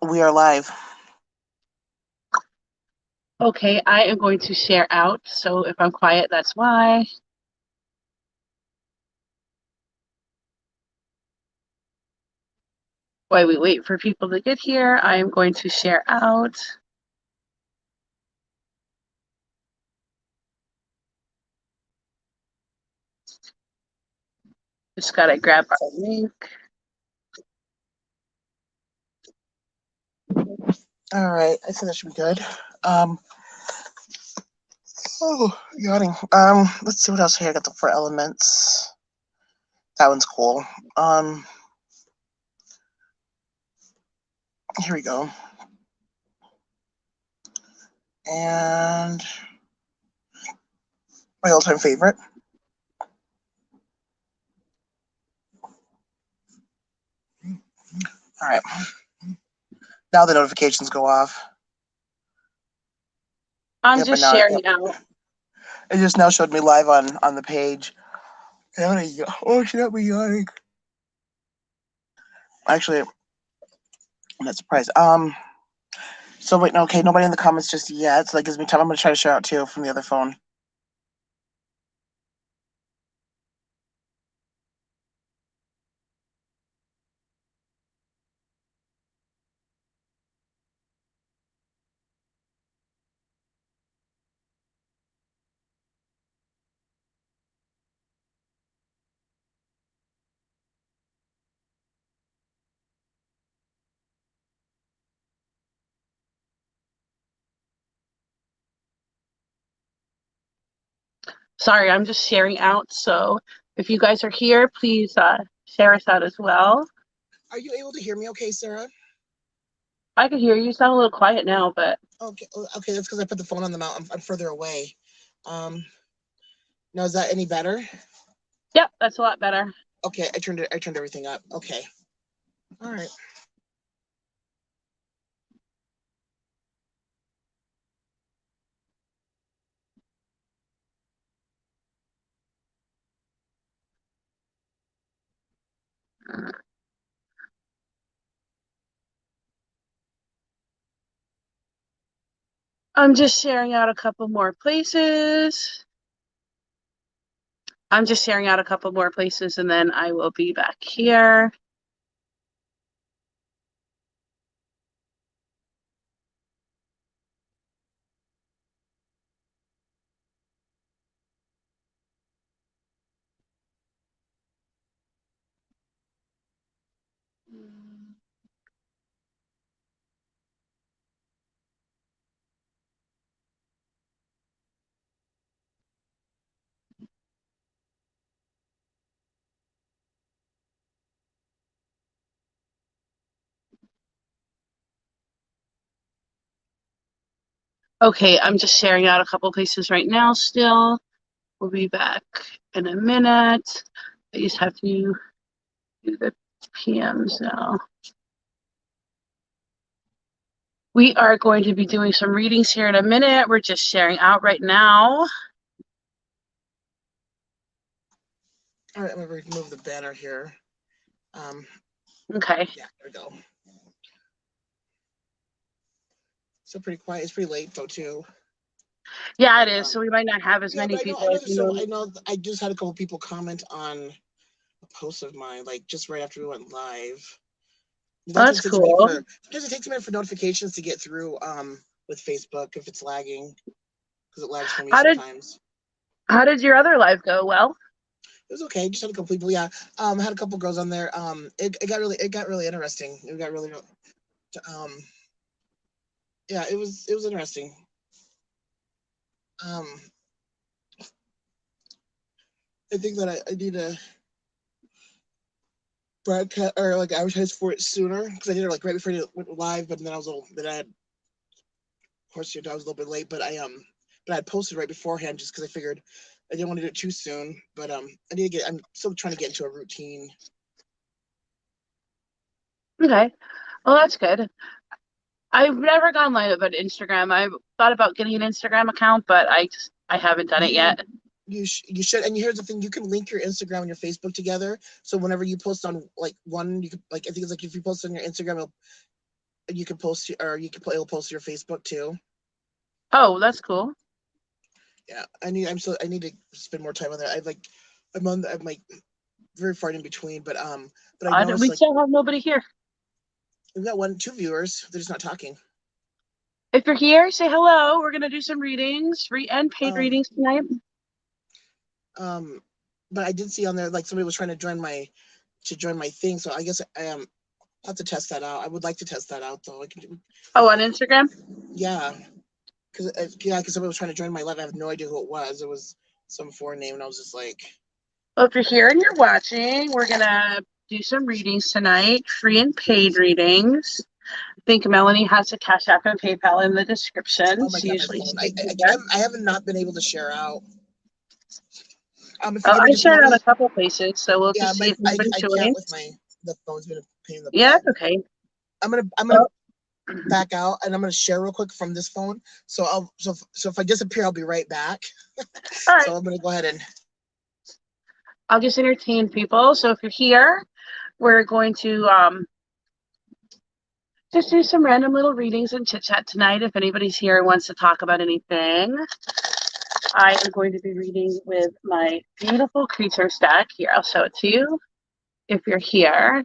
We are live. Okay, I am going to share out, so if I'm quiet, that's why. While we wait for people to get here, I am going to share out. Just gotta grab our link. All right, I think that should be good. Yawning. Let's see what else here. I got the 4 elements. That one's cool. Here we go. And my all-time favorite. All right. Now the notifications go off. I'm just sharing out. It just now showed me live on the page. Oh, should not be yawning. Actually, I'm not surprised. So wait, no, okay, nobody in the comments just yet, so that gives me time. I'm gonna try to share out too from the other phone. Sorry, I'm just sharing out, so if you guys are here, please share us out as well. Are you able to hear me okay, Sarah? I can hear you. You sound a little quiet now, but... Okay, that's because I put the phone on the mount. I'm further away. Now, is that any better? Yep, that's a lot better. Okay, I turned everything up. Okay. All right. I'm just sharing out a couple more places. I'm just sharing out a couple more places, and then I will be back here. Okay, I'm just sharing out a couple places right now still. We'll be back in a minute. I just have to do the PMs now. We are going to be doing some readings here in a minute. We're just sharing out right now. All right, I'm going to remove the banner here. Okay. Yeah, there we go. So pretty quiet. It's pretty late though too. Yeah, it is. So we might not have as many people. I know. I just had a couple people comment on a post of mine, like just right after we went live. That's cool. Sometimes it takes a minute for notifications to get through with Facebook if it's lagging, because it lags for me sometimes. How did your other live go? Well, it was okay. Just had a couple people. Yeah, had a couple girls on there. It got really interesting. It got really yeah, it was interesting. I think that I need to broadcast or like advertise for it sooner, because I did it like right before it went live, but then I was a little bit. Of course, I was a little bit late, but I had posted right beforehand just because I figured I didn't want to do it too soon. But I need to get. I'm still trying to get into a routine. Okay, well that's good. I've never gone live on Instagram. I've thought about getting an Instagram account, but I haven't done it yet. You should. And here's the thing: you can link your Instagram and your Facebook together. So whenever you post on like one, you could, like, I think it's like if you post on your Instagram, you can post, or it'll post to your Facebook too. Oh, that's cool. Yeah, I need to spend more time on that. I'm like very far in between, but I noticed We like still have nobody here. we've got 2 viewers. They're just not talking. If you're here, say hello. We're gonna do some readings, free and paid readings tonight. But I did see on there like somebody was trying to join my thing, so I guess I'll have to test that out. I would like to test that out though. Oh, on Instagram? Yeah, because somebody was trying to join my live. I have no idea who it was. It was some foreign name, and I was just like, Well, if you're here and you're watching, we're gonna do some readings tonight, free and paid readings. I think Melanie has a Cashapp and PayPal in the description. oh my She god, my usually phone. sticks with that. I have not been able to share out. If Oh, anybody I just shared want out me, a couple places, so we'll yeah, just see if anybody I can't with joins. the phone's been a pain in the Yeah, butt. that's okay. I'm gonna Oh. back out, and I'm gonna share real quick from this phone. So if I disappear, I'll be right back. All right. So I'm gonna go ahead and I'll just entertain people. So if you're here, we're going to just do some random little readings and chit chat tonight. If anybody's here and wants to talk about anything, I am going to be reading with my beautiful creature stack. Here, I'll show it to you. If you're here,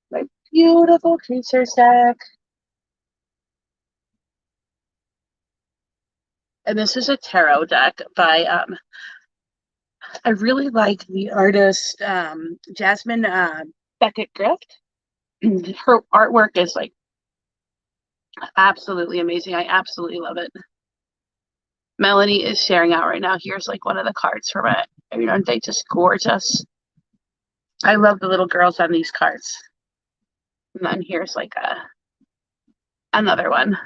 my beautiful creature stack. And this is a tarot deck by, I really like the artist Jasmine Beckett Grift. Her artwork is like absolutely amazing. I absolutely love it. Melanie is sharing out right now. Here's like one of the cards from it. Aren't they just gorgeous? I love the little girls on these cards. And then here's like another one.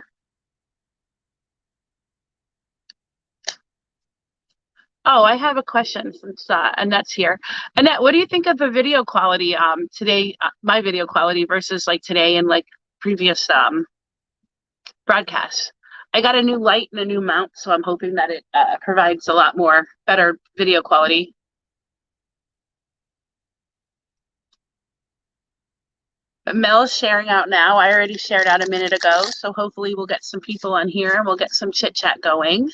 Oh, I have a question since Annette's here. Annette, what do you think of the video quality today, my video quality versus like today and like previous broadcasts? I got a new light and a new mount, so I'm hoping that it provides a lot more better video quality. But Mel's sharing out now. I already shared out a minute ago, so hopefully we'll get some people on here and we'll get some chit chat going.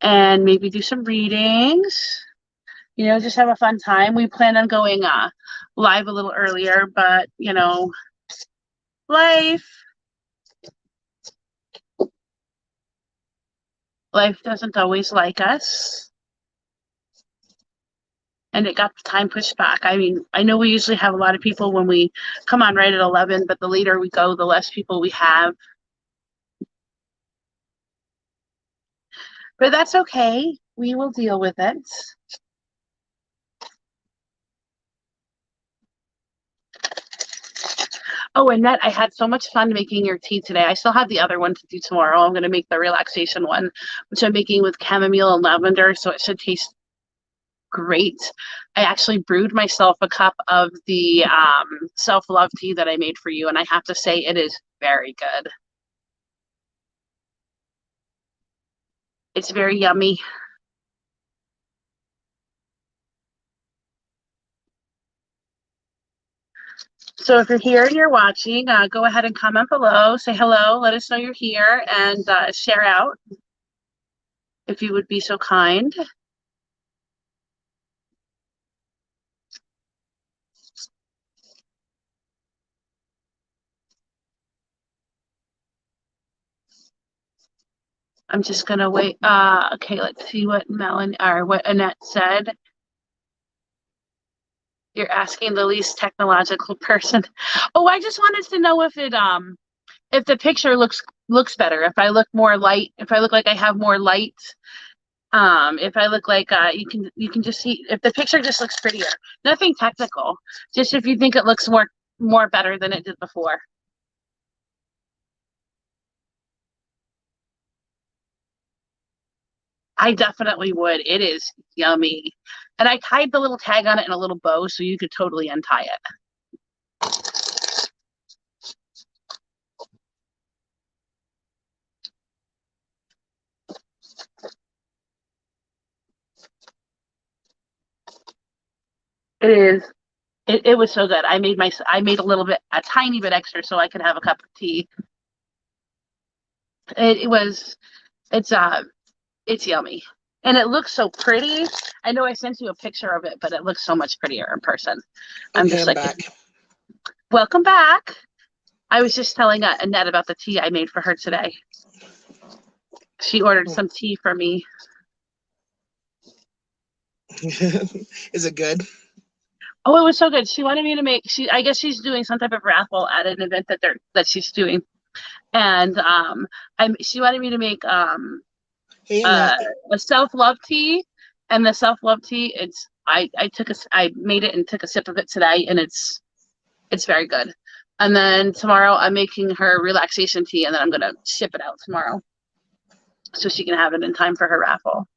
And maybe do some readings. Just have a fun time. We plan on going live a little earlier, but life doesn't always like us, and it got the time pushed back. I mean, I know we usually have a lot of people when we come on right at 11, but the later we go, the less people we have. But that's okay. We will deal with it. Oh, Annette, I had so much fun making your tea today. I still have the other one to do tomorrow. I'm going to make the relaxation one, which I'm making with chamomile and lavender, so it should taste great. I actually brewed myself a cup of the self-love tea that I made for you, and I have to say it is very good. It's very yummy. So if you're here and you're watching, go ahead and comment below, say hello, let us know you're here, and share out if you would be so kind. I'm just gonna wait. Okay, let's see what what Annette said. You're asking the least technological person. Oh, I just wanted to know if the picture looks better, if I look more light, if I look like I have more light, if I look like you can just see if the picture just looks prettier. Nothing technical, just if you think it looks more better than it did before. I definitely would. It is yummy. And I tied the little tag on it in a little bow so you could totally untie it. It is It was so good. I made a tiny bit extra so I could have a cup of tea. It's yummy. And it looks so pretty. I know I sent you a picture of it, but it looks so much prettier in person. I'm just like, back. Welcome back. I was just telling Annette about the tea I made for her today. She ordered some tea for me. Is it good? Oh, it was so good. She wanted me to make. I guess she's doing some type of raffle at an event that she's doing, and she wanted me to make a self-love tea, and the self-love tea. I made it and took a sip of it today, and it's very good. And then tomorrow I'm making her relaxation tea, and then I'm gonna ship it out tomorrow, so she can have it in time for her raffle.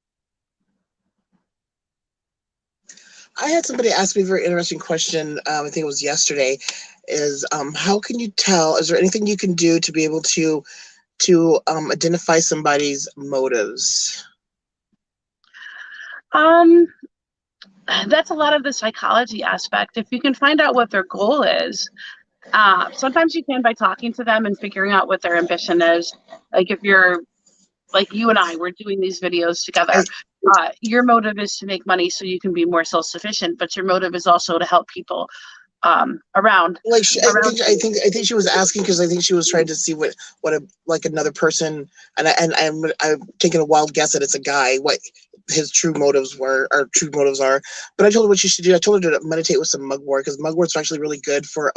I had somebody ask me a very interesting question. I think it was yesterday. Is how can you tell? Is there anything you can do to be able to identify somebody's motives? That's a lot of the psychology aspect. If you can find out what their goal is, sometimes you can by talking to them and figuring out what their ambition is. Like if you're like you and I, we're doing these videos together. Your motive is to make money so you can be more self-sufficient, but your motive is also to help people around. Like I think she was asking because I think she was trying to see what another person, and I'm taking a wild guess that it's a guy, what his true motives were or true motives are. But I told her what she should do. I told her to meditate with some mugwort because mugwort's actually really good for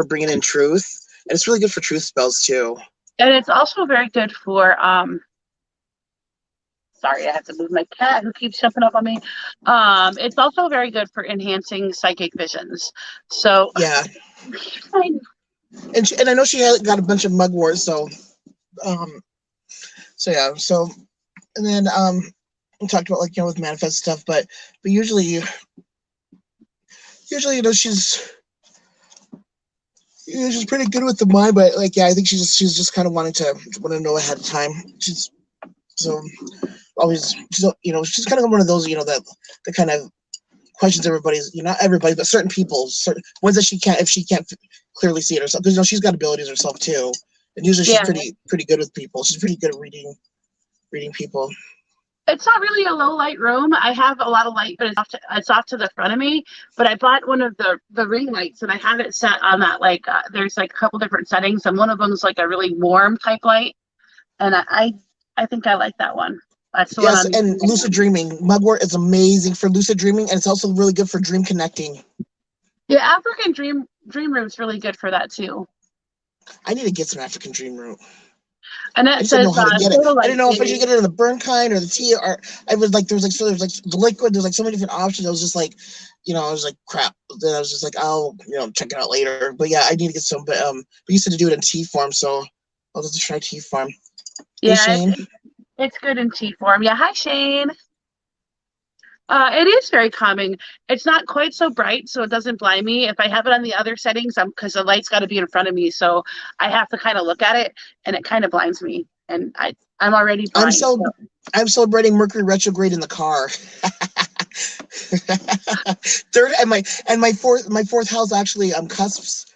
bringing in truth, and it's really good for truth spells too. And it's also very good for sorry, I have to move my cat who keeps jumping up on me. It's also very good for enhancing psychic visions. So yeah. And I know she got a bunch of mugwort, so yeah. So and then we talked about with manifest stuff, but usually she's pretty good with the mind, but I think she's just kind of want to know ahead of time. She's always she's kind of one of those that the kind of questions everybody's not everybody but certain people, certain ones that she can't clearly see it herself, because she's got abilities herself too, and usually she's pretty good with people. She's pretty good at reading people. It's not really a low light room. I have a lot of light, but it's off to the front of me. But I bought one of the ring lights, and I have it set on that there's a couple different settings, and one of them is a really warm type light, and I think I like that one. That's the one. And lucid dreaming. Mugwort is amazing for lucid dreaming, and it's also really good for dream connecting. Yeah, African dream root is really good for that too. I need to get some African dream root. And I just didn't know how to get it. I didn't know if I should get it in the burn kind or the tea, or I was there's the liquid. There's so many different options. I was just I was crap. Then I was just I'll check it out later. But yeah, I need to get some. But you said to do it in tea form, so I'll just try tea form. Yeah, hey, Shane. It's good in tea form. Yeah, hi Shane. It is very calming. It's not quite so bright, so it doesn't blind me. If I have it on the other settings, because the light's got to be in front of me, so I have to kind of look at it, and it kind of blinds me. And I'm already blind. I'm celebrating Mercury retrograde in the car. Third, and my fourth house actually cusps.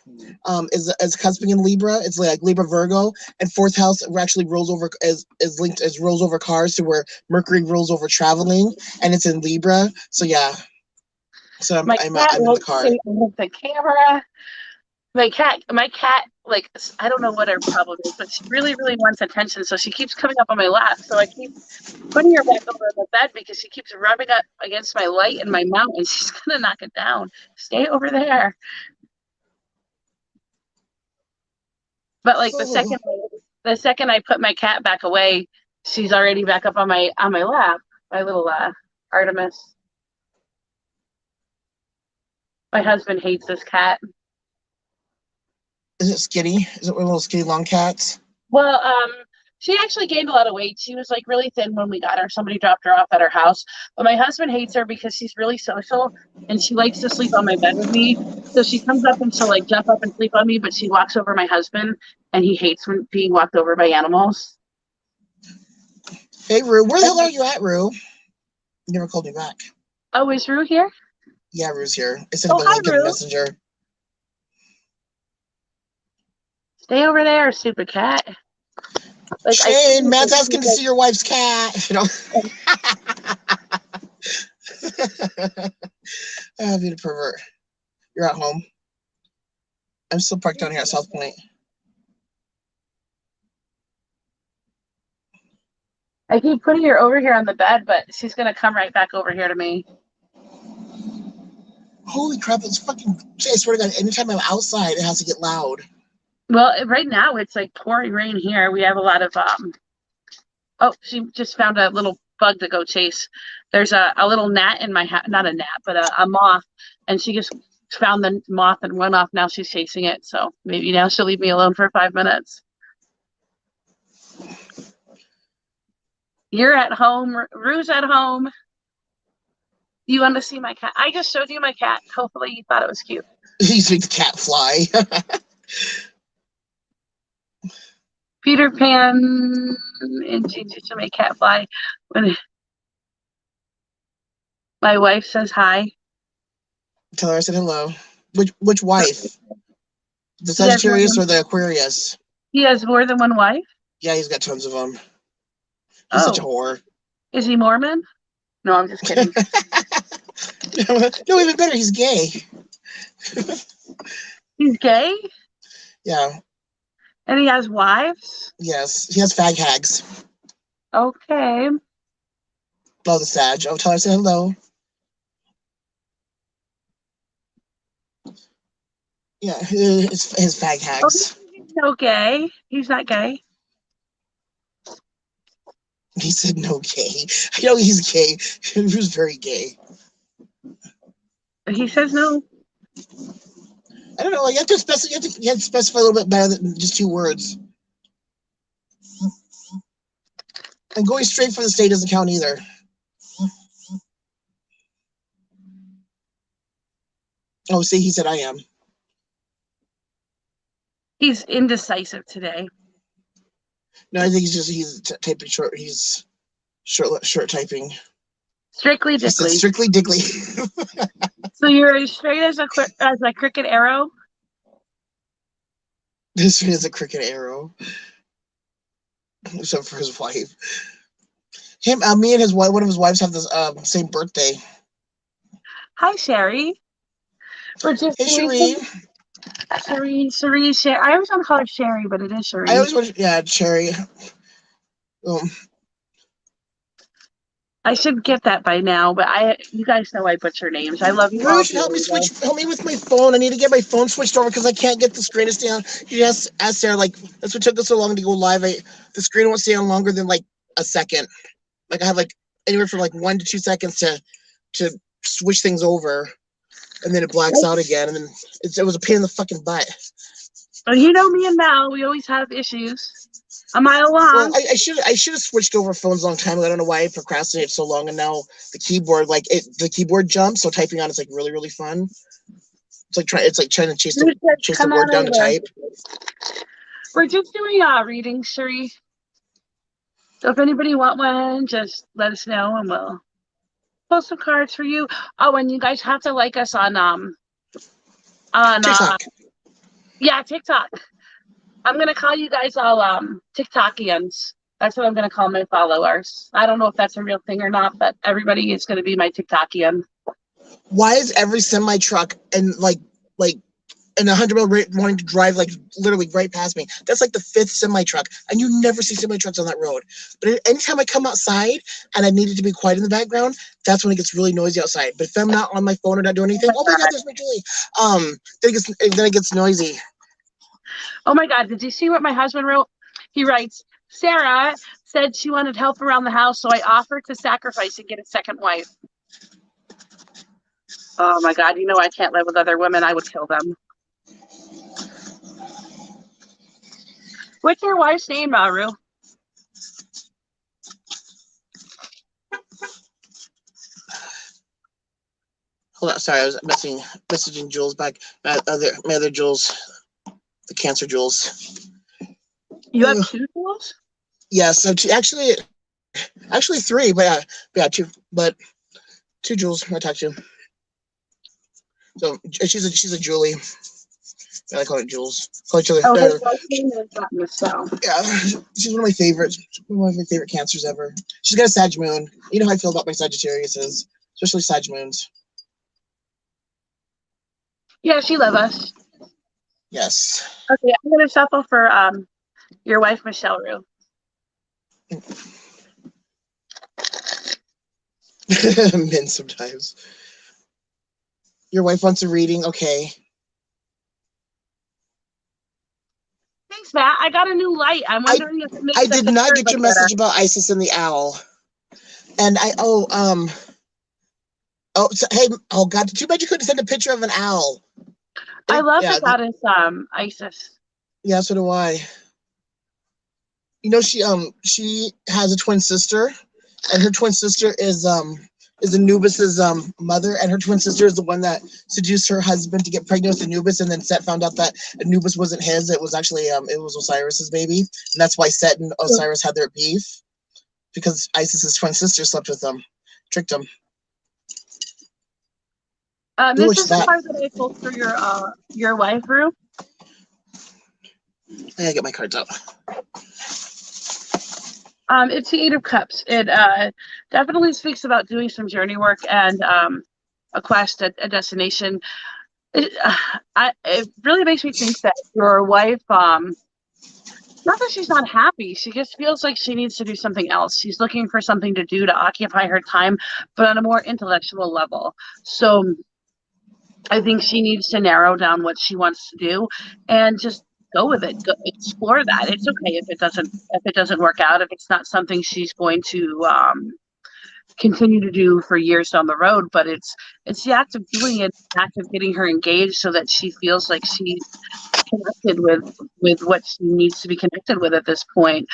Is cusping in Libra. It's Libra Virgo, and fourth house actually rolls over is linked as rolls over cars, to where Mercury rolls over traveling, and it's in Libra. So yeah, so I'm in the car. The camera. My cat, I don't know what her problem is, but she really, really wants attention. So she keeps coming up on my lap. So I keep putting her back over the bed because she keeps rubbing up against my light and my mount, and she's gonna knock it down. Stay over there. But the second I put my cat back away, she's already back up on my lap. My little Artemis. My husband hates this cat. Is it skinny? Is it one of those skinny long cats? Well, she actually gained a lot of weight. She was really thin when we got her. Somebody dropped her off at her house. But my husband hates her because she's really social, and she likes to sleep on my bed with me. So she comes up and she'll jump up and sleep on me, but she walks over my husband, and he hates being walked over by animals. Hey, Rue, where the hell are you at, Rue? You never called me back. Oh, is Rue here? Yeah, Rue's here. I sent him a hi, link in Rue. Messenger. Stay over there, stupid cat. Like Shane, Matt's asking to see your wife's cat. You know. Oh, being a pervert. You're at home. I'm still parked down here at South Point. I keep putting her over here on the bed, but she's gonna come right back over here to me. Holy crap, it's fucking... I swear to God, anytime I'm outside, it has to get loud. Well, right now it's like pouring rain here. We have a lot of oh, she just found a little bug to go chase. There's a little gnat in my house, not a gnat, but a moth, and she just found the moth and run off. Now she's chasing it, so maybe now she'll leave me alone for 5 minutes. You're at home. Rue's at home. You want to see my cat? I just showed you my cat. Hopefully you thought it was cute. He's make the cat fly. Peter Pan and change it to make cat fly. When my wife says hi. Tell her I said hello. Which wife? The Sagittarius or the Aquarius? He has more than one wife? Yeah, he's got tons of them. He's such a whore. Is he Mormon? No, I'm just kidding. No, even better, he's gay. He's gay? Yeah. And he has wives? Yes, he has fag hags. Okay. Oh, the Sag. Oh, tell her I said hello. Yeah, his fag hags. Oh, he's no gay. He's not gay. He said no gay. I know he's gay. He was very gay. He says no. I don't know. You have to specify a little bit better than just 2 words. And going straight for the state doesn't count either. Oh, see, he said I am. He's indecisive today. No, I think he's typing short. He's short typing. Strictly dickly. Strictly dickly. So you're as straight as a cricket arrow? This is a cricket arrow. Except for his wife. Me and his wife, one of his wives have the same birthday. Hi, Sherry. We're just hey, Sherry. Sherry. Sherry. I always want to call her Sherry, but it is Sherry. I always want to, Sherry. I should get that by now, but you guys know I butcher names. I love you. You should help me with my phone. I need to get my phone switched over because I can't get the screen to stay on. You just asked Sarah, like, that's what took us so long to go live. The screen won't stay on longer than like a second. Like I have like anywhere from like 1 to 2 seconds to switch things over, and then it blacks out again, and then it was a pain in the fucking butt. Well, you know me and Mel, we always have issues. A mile long. Well, I should have switched over phones a long time ago. I don't know why I procrastinated so long, and now the keyboard the keyboard jumps, so typing on it's like really, really fun. It's like trying to chase the word down to type. We're just doing readings, Sherry. So if anybody want one, just let us know and we'll post some cards for you. Oh, and you guys have to like us on TikTok. TikTok. I'm gonna call you guys all TikTokians. That's what I'm gonna call my followers. I don't know if that's a real thing or not, but everybody is gonna be my TikTokian. Why is every semi truck and like in 100-mile rate wanting to drive like literally right past me? That's like the 5th semi truck, and you never see semi trucks on that road. But anytime I come outside and I need it to be quiet in the background, that's when it gets really noisy outside. But if I'm not on my phone or not doing anything, oh my God, there's my Julie. Then it gets noisy. Oh my God, did you see what my husband wrote? He writes, Sarah said she wanted help around the house, so I offered to sacrifice and get a second wife. Oh my God, you know I can't live with other women. I would kill them. What's your wife's name, Maru? Hold on, sorry, I was messaging Jules back. My other Jules, the Cancer Jules. You have 2 Jules? Yes, so actually 3, but yeah, 2, but 2 Jules I talked to. So she's a Julie. I call it Jules. Call each other. Oh, his last name is Michelle. Yeah, she's one of my favorites. One of my favorite cancers ever. She's got a Sag moon. You know how I feel about my Sagittariuses, especially Sag moons. Yeah, she loves us. Yes. Okay, I'm gonna shuffle for your wife, Michelle Rue. Men sometimes. Your wife wants a reading, okay. Thanks, Matt. I got a new light. I'm wondering if it makes I did not get your message better. about Isis and the owl. And hey, oh God, too bad you couldn't send a picture of an owl. I love the goddess Isis. Yeah, so do I. You know, she has a twin sister, and her twin sister is Anubis's mother, and her twin sister is the one that seduced her husband to get pregnant with Anubis, and then Set found out that Anubis wasn't his; it was actually it was Osiris's baby, and that's why Set and Osiris had their beef, because Isis's twin sister slept with them, tricked them. This is the part that I pulled for your wife, Rue. I gotta get my cards out. It's the Eight of Cups. It definitely speaks about doing some journey work and a quest, a destination. It really makes me think that your wife, not that she's not happy, she just feels like she needs to do something else. She's looking for something to do to occupy her time, but on a more intellectual level. So I think she needs to narrow down what she wants to do and just go with it. Go explore that. It's okay if it doesn't work out, if it's not something she's going to continue to do for years down the road. But it's the act of doing it, the act of getting her engaged so that she feels like she's connected with what she needs to be connected with at this point.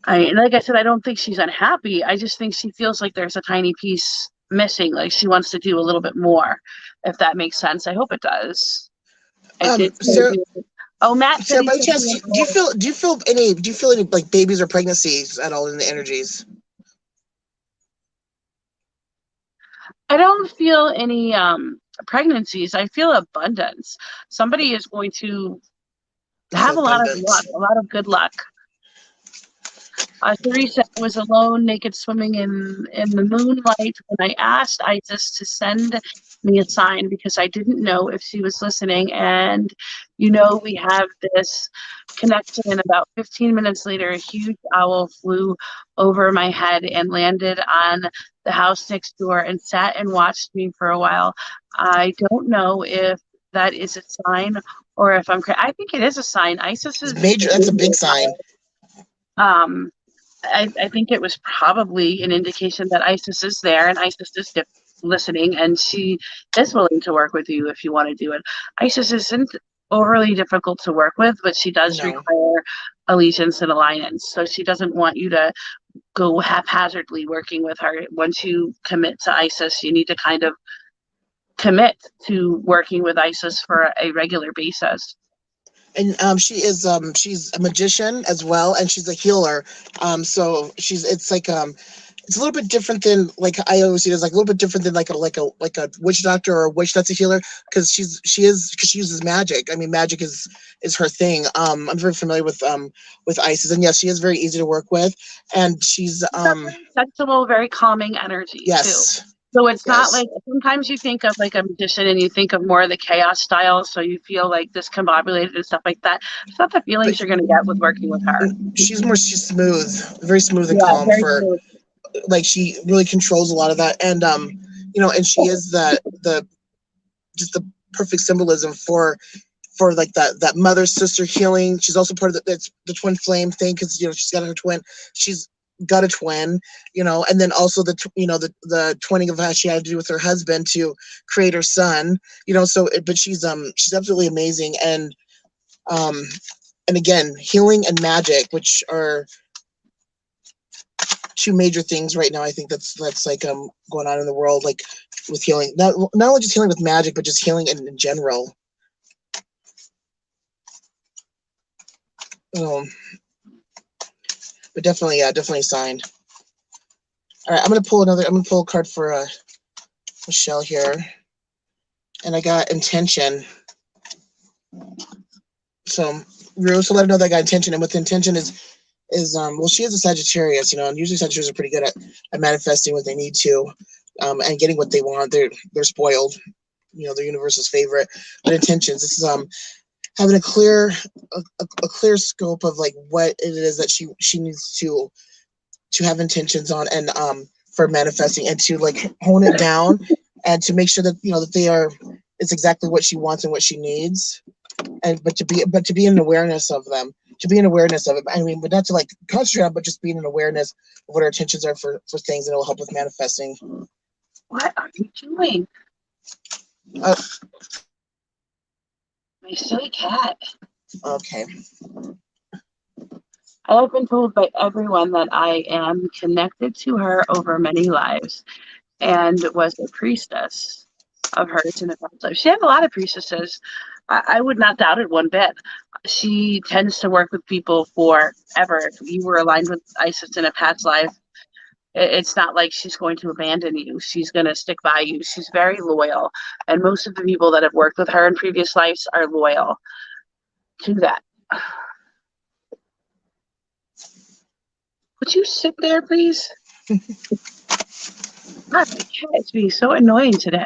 Like I said, I don't think she's unhappy. I just think she feels like there's a tiny piece missing. Like she wants to do a little bit more, if that makes sense. I hope it does. Matt. Sarah, by chance, do you feel any like babies or pregnancies at all in the energies? I don't feel any pregnancies. I feel abundance. Somebody is going to have a lot of luck, a lot of good luck. Teresa was alone, naked, swimming in the moonlight when I asked Isis to send me a sign because I didn't know if she was listening. And, we have this connection. And about 15 minutes later, a huge owl flew over my head and landed on the house next door and sat and watched me for a while. I don't know if that is a sign or if I think it is a sign. Isis is major. That's a big sign. I think it was probably an indication that Isis is there and Isis is listening, and she is willing to work with you if you want to do it. Isis isn't overly difficult to work with, but she does require allegiance and alliance. So she doesn't want you to go haphazardly working with her. Once you commit to Isis, you need to kind of commit to working with Isis for a regular basis. And she's a magician as well, and she's a healer. So it's a little bit different than, like I always see it as like a little bit different than like a witch doctor or a witch that's a healer, because she uses magic. I mean, magic is her thing. I'm very familiar with Isis, and yes, she is very easy to work with, and she's very sensible, very calming energy. Yes. Too. So it's not like, sometimes you think of like a magician and you think of more of the chaos style, so you feel like discombobulated and stuff like that. It's not the feelings you're going to get with working with her. She's smooth, very smooth and calm. Smooth. Like, she really controls a lot of that, and and she is just the perfect symbolism for like that mother sister healing. She's also part of the twin flame thing, because she's got her twin. She's got a twin, and then also the twinning of how she had to do with her husband to create her son, but she's absolutely amazing. And again, healing and magic, which are two major things right now. I think that's like going on in the world, like with healing, not only just healing with magic, but just healing in general. But definitely signed. All right, I'm gonna pull a card for Michelle here, and I got intention. So we also let her know that I got intention, and with intention is well, she is a Sagittarius, and usually Sagittarius are pretty good at manifesting what they need to, and getting what they want. They're spoiled, their universe's favorite. But intentions, this is having a clear scope of like what it is that she needs to have intentions on, and for manifesting, and to like hone it down, and to make sure that that it's exactly what she wants and what she needs, and but to be in awareness of them, to be in awareness of it. I mean, but not to like concentrate on, but just being in awareness of what our intentions are for things, and it will help with manifesting. What are you doing? My silly cat. Okay. I have been told by everyone that I am connected to her over many lives and was a priestess of hers in a past life. She has a lot of priestesses. I would not doubt it one bit. She tends to work with people forever. If you were aligned with Isis in a past life, it's not like she's going to abandon you. She's going to stick by you. She's very loyal. And most of the people that have worked with her in previous lives are loyal to that. Would you sit there, please? God, my cat is being so annoying today.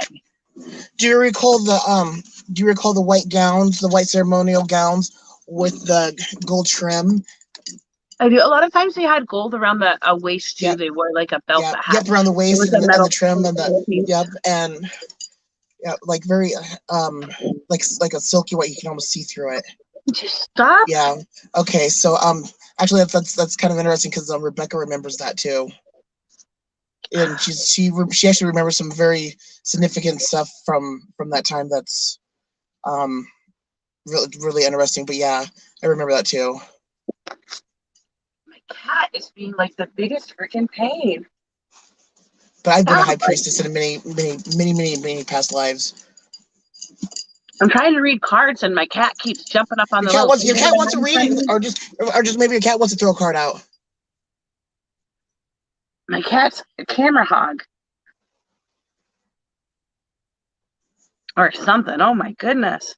Do you recall the white gowns, the white ceremonial gowns with the gold trim? I do. A lot of times they had gold around the waist too. Yep. They wore like a belt that had Yep, around the waist and the trim and like very like a silky white. You can almost see through it. Just stop. Yeah. Okay. So actually that's kind of interesting because Rebecca remembers that too, and she actually remembers some very significant stuff from that time. That's really interesting. But yeah, I remember that too. My cat is being like the biggest freaking pain. But I've been a high priestess in many past lives. I'm trying to read cards and my cat keeps jumping up on the little. Your cat wants to read it, or just maybe your cat wants to throw a card out. My cat's a camera hog. Or something. Oh my goodness.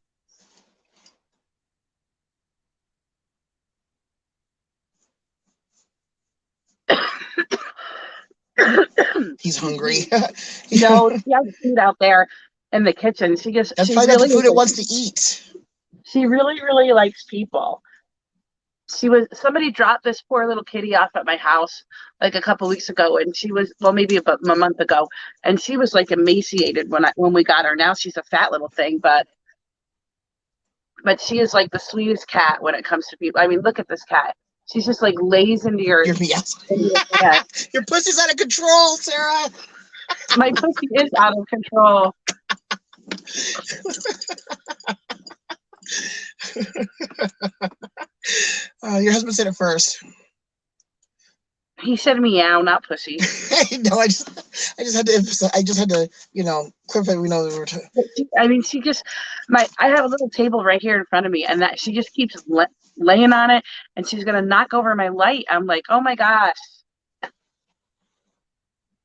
He's hungry. No, she has food out there in the kitchen. That's probably not the food it wants to eat. She really, really likes people. Somebody dropped this poor little kitty off at my house like a couple weeks ago, and she was, well, maybe about a month ago, and she was like emaciated when we got her. Now she's a fat little thing, but she is like the sweetest cat when it comes to people. I mean, look at this cat. She's just like lays into your yes. Your pussy's out of control, Sarah. My pussy is out of control. Your husband said it first. He said meow, not pussy. No, I just had to emphasize. I just had to, clarify. We know that we're. I mean, I have a little table right here in front of me, and that she just keeps laying on it, and she's gonna knock over my light. I'm like, oh my gosh.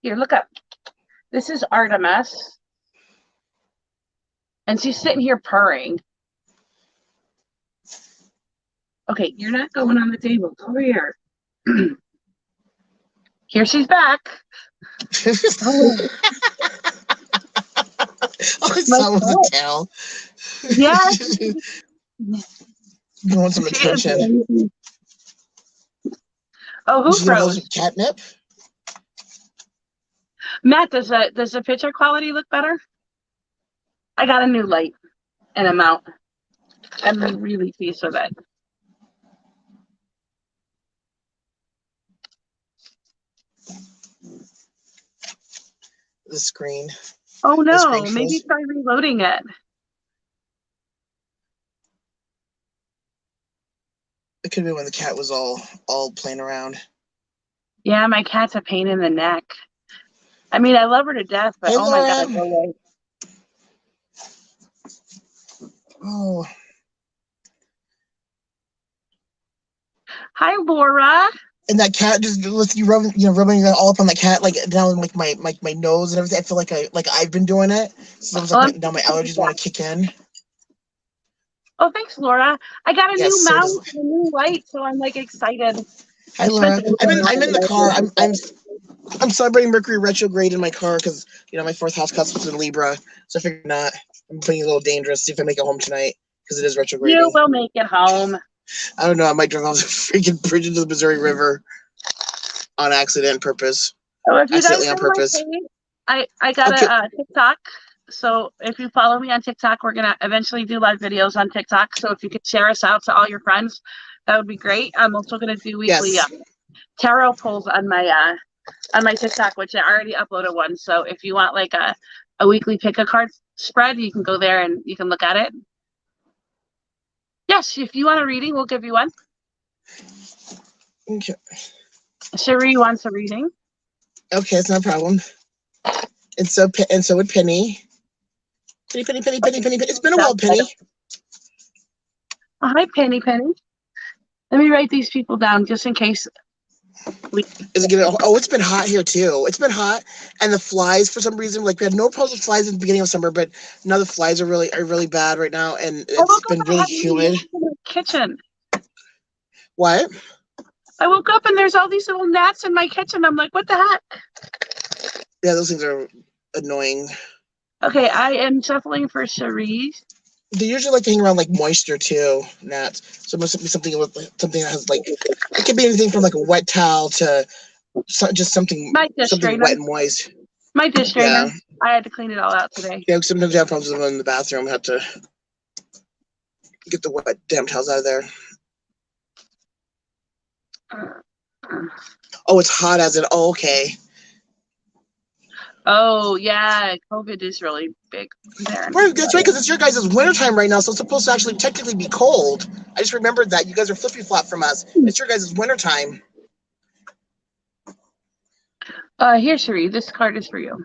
Here, look up. This is Artemis, and she's sitting here purring. Okay, you're not going on the table. Come over here. Here she's back. Oh, it's not with the tail. Yeah. You want some attention. Oh, who froze? Catnip? Matt, does the picture quality look better? I got a new light and a mount. I'm really pleased with it. The screen. Oh no, maybe try reloading it. It could be when the cat was all playing around. Yeah, my cat's a pain in the neck. I mean, I love her to death, but hey, oh my God, no way. Oh. Hi, Laura. And that cat just listen, rubbing it all up on the cat, like down like my nose and everything. I feel like I've been doing it. So it's like now my allergies want to kick in. Oh, thanks, Laura. I got a new Yes, so mouse does. and a new light, so I'm like excited. Hi, Laura. I'm in the car. I'm celebrating Mercury retrograde in my car because my fourth house custom's in Libra, so I figured not. I'm being a little dangerous. See if I make it home tonight because it is retrograding. You will make it home. I don't know. I might drive off the freaking bridge into the Missouri River on accident, purpose. So if you guys Accidentally on know my purpose. page, I got a TikTok. So if you follow me on TikTok, we're gonna eventually do live videos on TikTok. So if you could share us out to all your friends, that would be great. I'm also gonna do weekly tarot pulls on my TikTok, which I already uploaded one. So if you want like a weekly pick a card spread, you can go there and you can look at it. Yes, if you want a reading, we'll give you one. Okay. Cherie wants a reading. Okay, it's not a problem. And so would Penny. Penny. It's been a while, Penny. Oh, hi, Penny. Let me write these people down just in case. It's been hot here too. It's been hot, and the flies for some reason, like we had no problems with flies in the beginning of summer, but now the flies are really bad right now, and it's been really humid. In the kitchen. What? I woke up and there's all these little gnats in my kitchen. I'm like, what the heck? Yeah, those things are annoying. Okay, I am shuffling for Cherie. They usually like to hang around like moisture too, gnats. So it must be something that has like it could be anything from like a wet towel to just something wet and moist. My dish drainer. Yeah. I had to clean it all out today. Yeah, sometimes I have problems with them in the bathroom. I have to get the wet damn towels out of there. Oh, it's hot as it. Oh, okay. Oh, yeah. COVID is really big there. Right, that's right, because it's your guys' wintertime right now, so it's supposed to actually technically be cold. I just remembered that. You guys are flippy-flop from us. It's your guys' wintertime. Here, Cherie. This card is for you.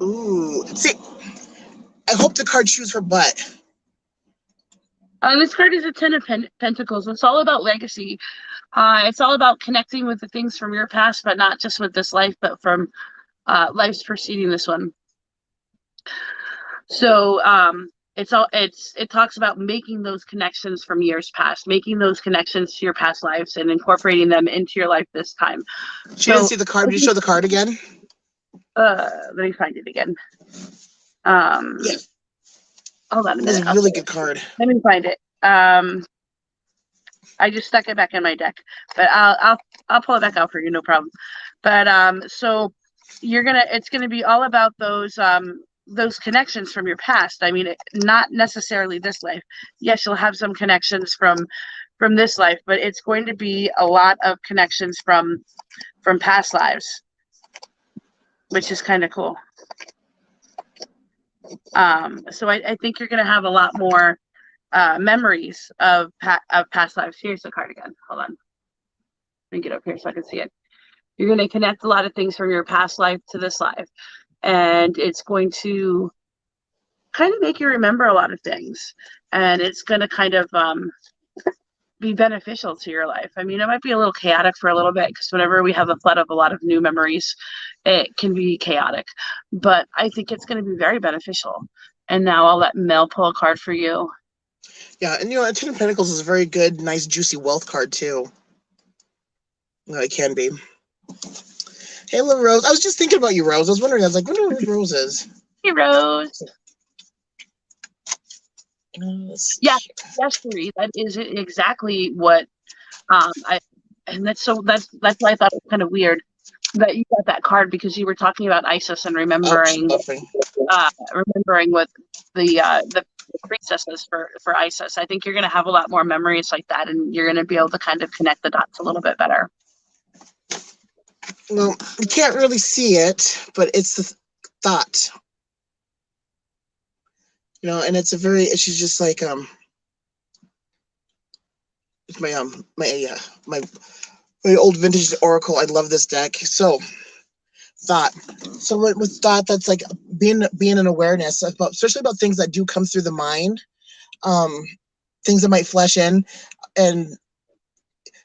Ooh. See, I hope the card chews her butt. This card is a Ten of Pentacles. It's all about legacy. It's all about connecting with the things from your past, but not just with this life, but from lives preceding this one. So it talks about making those connections from years past, making those connections to your past lives and incorporating them into your life this time. She didn't see the card. Did you show the card again? Let me find it again. Yeah. Hold on a minute. It's a really good card. Let me find it. I just stuck it back in my deck, but I'll pull it back out for you, no problem. But so it's gonna be all about those connections from your past. I mean, not necessarily this life. Yes, you'll have some connections from this life, but it's going to be a lot of connections from past lives, which is kind of cool. So I think you're going to have a lot more memories of past lives. Here's the card again. Hold on. Let me get up here so I can see it. You're going to connect a lot of things from your past life to this life. And it's going to kind of make you remember a lot of things. And it's going to kind of be beneficial to your life. I mean, it might be a little chaotic for a little bit because whenever we have a flood of a lot of new memories, it can be chaotic. But I think it's going to be very beneficial. And now I'll let Mel pull a card for you. Yeah, and a Ten of Pentacles is a very good, nice, juicy wealth card too. Well, it can be. Hey, little Rose. I was just thinking about you, Rose. I was wondering. I was like, wonder where Rose is. Hey, Rose. Yes, Cherie. That is exactly what that's why I thought it was kind of weird that you got that card, because you were talking about Isis and remembering what the princesses for Isis. I think you're going to have a lot more memories like that, and you're going to be able to kind of connect the dots a little bit better. Well, you can't really see it, but it's the thought. And it's she's just like it's my old vintage oracle. I love this deck. So thought. So with thought, that's like being in awareness about, especially about things that do come through the mind. things that might flash in, and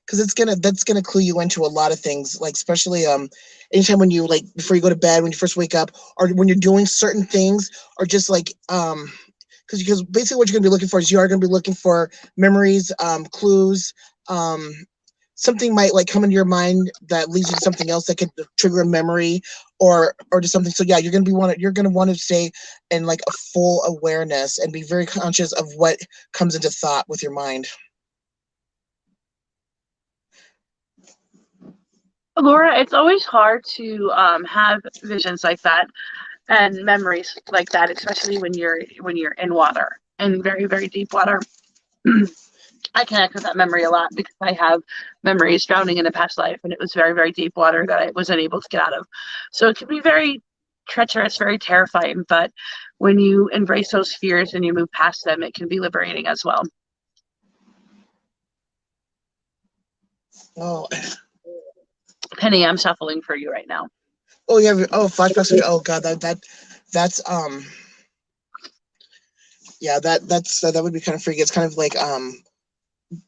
because that's gonna clue you into a lot of things, like especially anytime when you like before you go to bed, when you first wake up, or when you're doing certain things, or just like because basically what you're gonna be looking for is you are gonna be looking for memories, clues, um something might like come into your mind that leads you to something else that could trigger a memory or just something. So yeah, you're gonna want to stay in like a full awareness and be very conscious of what comes into thought with your mind. Laura, it's always hard to have visions like that and memories like that, especially when you're in water, in very, very deep water. I connect with that memory a lot because I have memories drowning in a past life, and it was very, very deep water that I wasn't able to get out of. So it can be very treacherous, very terrifying, but when you embrace those fears and you move past them, it can be liberating as well. Oh, Penny, I'm shuffling for you right now. oh yeah. Oh, flashbacks. Oh god, that's yeah, that would be kind of freaky. It's kind of like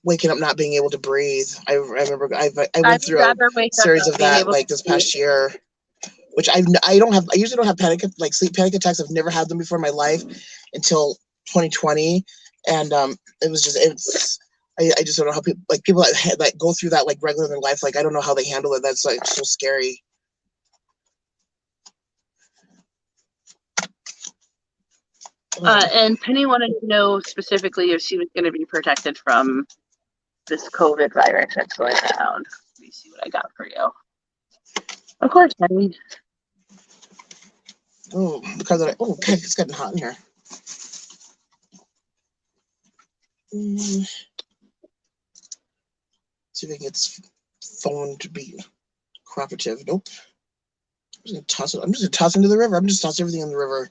waking up not being able to breathe. I remember I I went would through a rather wake up series not of being that able to like this breathe. past year, which I usually don't have like sleep panic attacks. I've never had them before in my life until 2020, and it's I just don't know how people that go through that like regular in their life, like I don't know how they handle it. That's like so scary. And Penny wanted to know specifically if she was going to be protected from this COVID virus that's going around. Let me see what I got for you. Of course, Penny. Oh, the card that okay, it's getting hot in here. See if I can get this phone to be cooperative. Nope. I'm just gonna toss it into the river. I'm just toss everything in the river.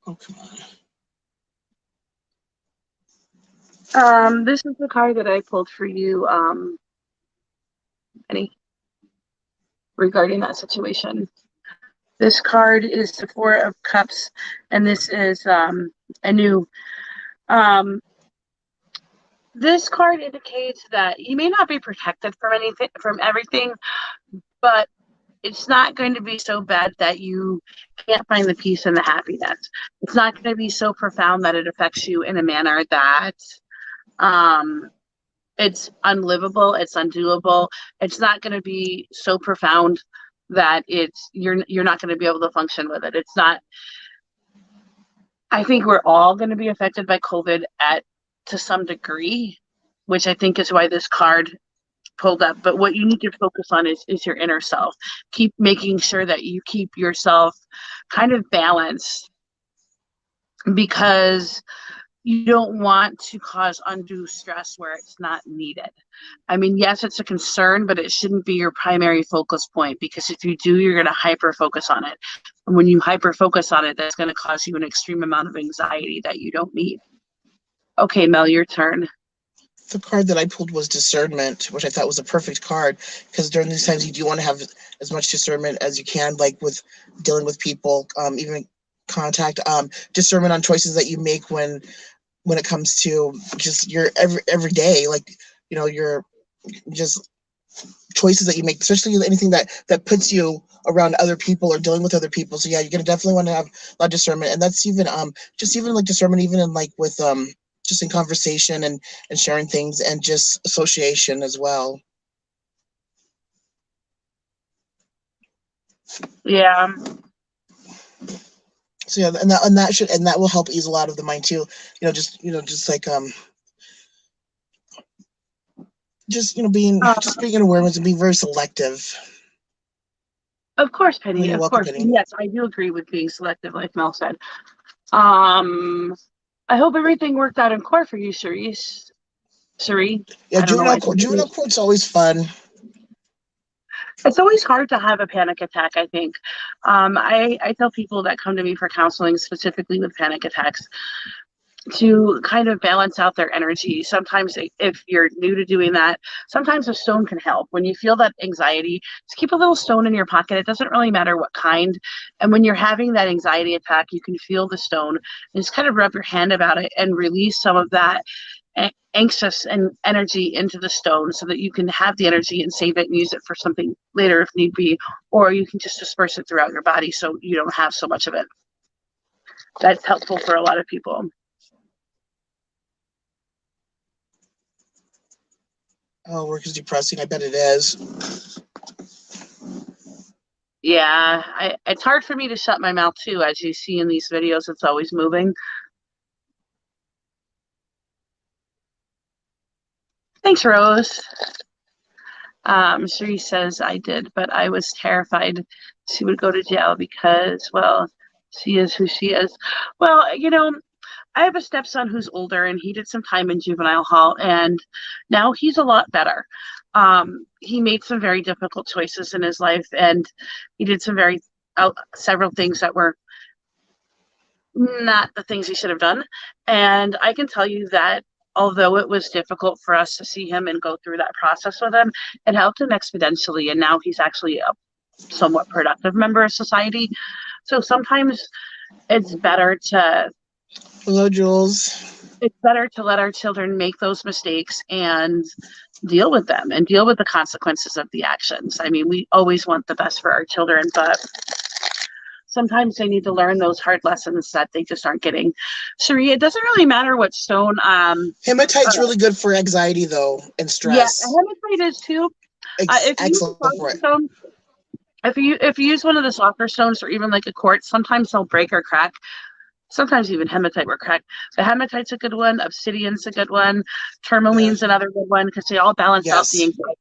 Oh, come on. This is the card that I pulled for you, Penny, regarding that situation. This card is the Four of Cups, and this is a new. This card indicates that you may not be protected from everything, but it's not going to be so bad that you can't find the peace and the happiness. It's not going to be so profound that it affects you in a manner that it's unlivable, it's undoable. It's not going to be so profound that you're not going to be able to function with it. It's not. I think we're all going to be affected by COVID to some degree, which I think is why this card pulled up. But what you need to focus on is your inner self. Keep making sure that you keep yourself kind of balanced, because you don't want to cause undue stress where it's not needed. I mean, yes, it's a concern, but it shouldn't be your primary focus point, because if you do, you're going to hyper focus on it. And when you hyper focus on it, that's going to cause you an extreme amount of anxiety that you don't need. Okay, Mel, your turn. The card that I pulled was Discernment, which I thought was a perfect card, because during these times you do want to have as much discernment as you can, like with dealing with people, even contact, discernment on choices that you make when it comes to just your every day, like your just choices that you make, especially anything that puts you around other people or dealing with other people. So yeah, you're gonna definitely want to have a lot of discernment, and that's even just even like discernment even in like with just in conversation and sharing things, and just association as well. Yeah. So yeah, and that will help ease a lot of the mind too. Just like being in awareness and being very selective. Of course, Penny. Oh, you're of welcome, course. Penny. Yes, I do agree with being selective, like Mel said. I hope everything worked out in court for you, Cerise. Yeah, I don't know why. juvenile court's always fun. It's always hard to have a panic attack, I think. I tell people that come to me for counseling, specifically with panic attacks, to kind of balance out their energy. Sometimes if you're new to doing that, sometimes a stone can help. When you feel that anxiety, just keep a little stone in your pocket. It doesn't really matter what kind. And when you're having that anxiety attack, you can feel the stone and just kind of rub your hand about it and release some of that anxious and energy into the stone so that you can have the energy and save it and use it for something later if need be, or you can just disperse it throughout your body so you don't have so much of it. That's helpful for a lot of people. Oh, work is depressing. I bet it is. Yeah, it's hard for me to shut my mouth too. As you see in these videos, it's always moving. Thanks, Rose. Sheree says I did, but I was terrified she would go to jail because, well, she is who she is. Well, you know, I have a stepson who's older and he did some time in juvenile hall and now he's a lot better. He made some very difficult choices in his life and he did some several things that were not the things he should have done. And I can tell you that although it was difficult for us to see him and go through that process with him, it helped him exponentially. And now he's actually a somewhat productive member of society. So sometimes it's better to Hello, Jules. it's better to let our children make those mistakes and deal with them and deal with the consequences of the actions. I mean, we always want the best for our children, but sometimes they need to learn those hard lessons that they just aren't getting. Sheree, it doesn't really matter what stone. Hematite's really good for anxiety, though, and stress. Yeah, hematite is too. If you Excellent use for it. stone, if you use one of the softer stones or even like a quartz, sometimes they'll break or crack. Sometimes even hematite will crack. The hematite's a good one. Obsidian's a good one. Tourmaline's another good one because they all balance out the anxiety.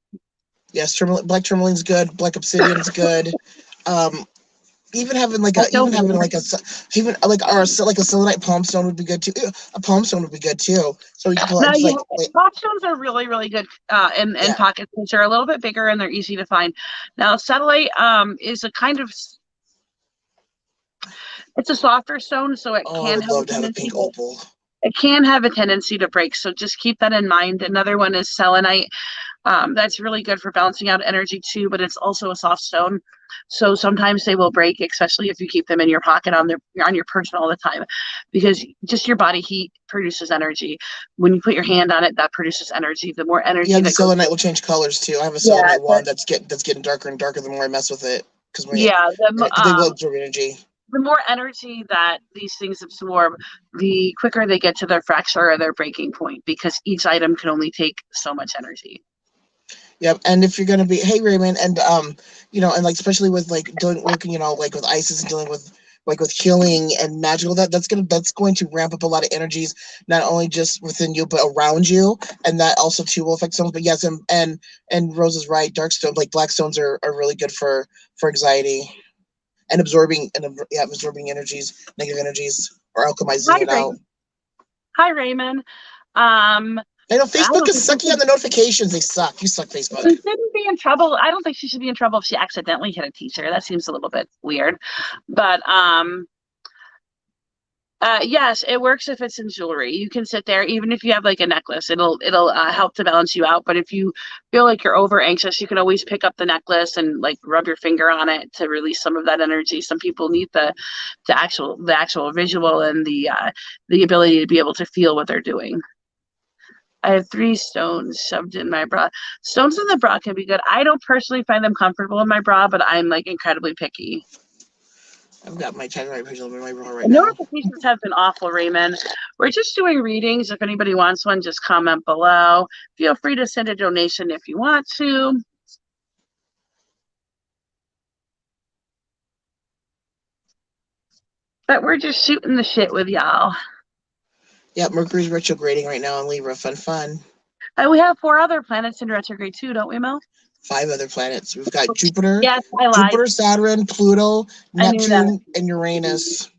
Yes, black tourmaline's good. Black obsidian's good. Even having like a selenite palm stone would be good too. A palm stone would be good too. So we can pull out palm stones are really, really good in pockets, which are a little bit bigger and they're easy to find. Now, satellite is a kind of it's a softer stone, so it can have love to have a pink opal. It can have a tendency to break, so just keep that in mind. Another one is selenite. That's really good for balancing out energy too, but it's also a soft stone. So sometimes they will break, especially if you keep them in your pocket on your person all the time, because just your body heat produces energy. When you put your hand on it, that produces energy. The more energy, the selenite will change colors too. I have a selenite wand that's getting darker and darker the more I mess with it because they will absorb energy. The more energy that these things absorb, the quicker they get to their fracture or their breaking point, because each item can only take so much energy. Yep, and if you're gonna be, hey Raymond, and and like especially with like working, like with Isis and dealing with with healing and magical, that's going to ramp up a lot of energies, not only just within you but around you, and that also too will affect someone. But yes, and Rose is right. Dark stones, like black stones, are really good for anxiety and absorbing energies, negative energies, or alchemizing it out. Hi Raymond. I know Facebook is sucky on the notifications. They suck. You suck, Facebook. She shouldn't be in trouble. I don't think she should be in trouble if she accidentally hit a teacher. That seems a little bit weird. But yes, it works if it's in jewelry. You can sit there, even if you have like a necklace, it'll help to balance you out. But if you feel like you're over anxious, you can always pick up the necklace and like rub your finger on it to release some of that energy. Some people need the actual visual and the ability to be able to feel what they're doing. I have 3 stones shoved in my bra. Stones in the bra can be good. I don't personally find them comfortable in my bra, but I'm like incredibly picky. I've got my Tannerite visual in my bra right now. Notifications have been awful, Raymond. We're just doing readings. If anybody wants one, just comment below. Feel free to send a donation if you want to. But we're just shooting the shit with y'all. Yeah, Mercury's retrograding right now in Libra. Fun. And we have 4 other planets in retrograde too, don't we, Mel? 5 other planets. We've got Jupiter. Yes, I lied. Jupiter, Saturn, Pluto, Neptune, and Uranus.